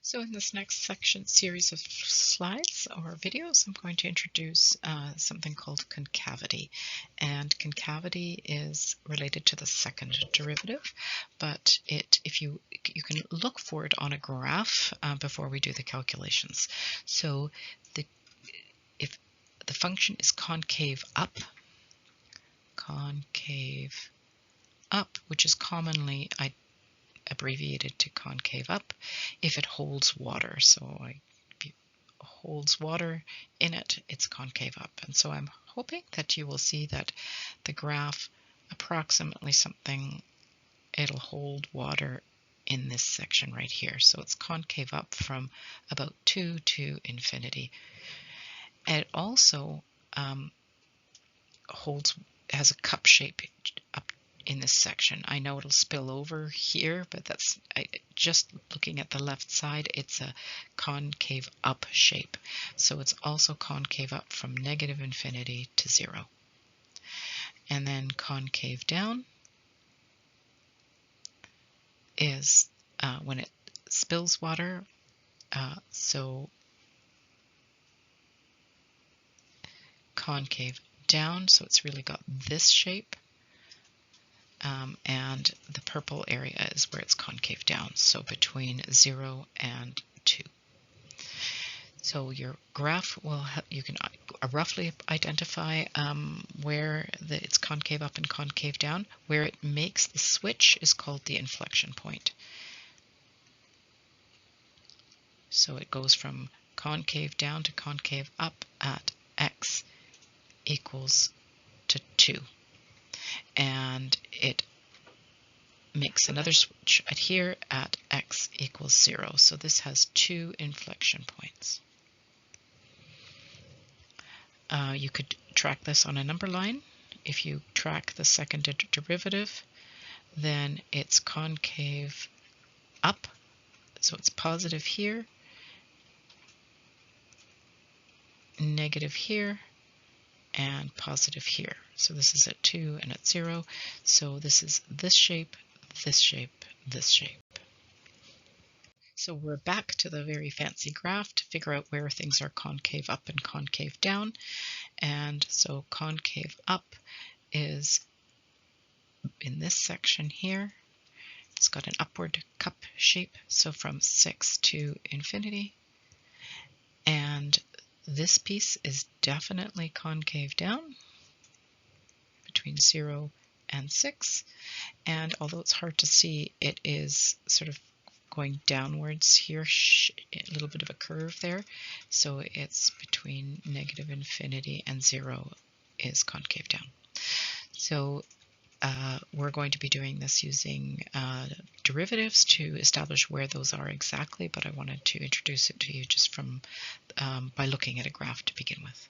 So in this next series of slides or videos, I'm going to introduce something called concavity. And concavity is related to the second derivative, but if you can look for it on a graph before we do the calculations. So if the function is concave up, which is commonly abbreviated to concave up, if it holds water. So if it holds water in it, it's concave up. And so I'm hoping that you will see that the graph approximately it'll hold water in this section right here. So it's concave up from about 2 to infinity. And it also has a cup shape up in this section. I know it'll spill over here, but that's just looking at the left side, it's a concave up shape. So it's also concave up from negative infinity to 0. And then concave down is when it spills water. So concave down, so it's really got this shape. And the purple area is where it's concave down, so between 0 and 2. So your graph you can roughly identify where it's concave up and concave down. Where it makes the switch is called the inflection point. So it goes from concave down to concave up at x equals to 2. And it makes another switch at here at x equals 0. So this has 2 inflection points. You could track this on a number line. If you track the second derivative, then it's concave up, so it's positive here, negative here, and positive here. So this is at 2 and at 0. So this is this shape, this shape, this shape. So we're back to the very fancy graph to figure out where things are concave up and concave down. And so concave up is in this section here. It's got an upward cup shape, so from 6 to infinity. And this piece is definitely concave down between 0 and 6. And although it's hard to see, it is sort of going downwards here, a little bit of a curve there. So it's between negative infinity and 0 is concave down. So we're going to be doing this using derivatives to establish where those are exactly, but I wanted to introduce it to you just by looking at a graph to begin with.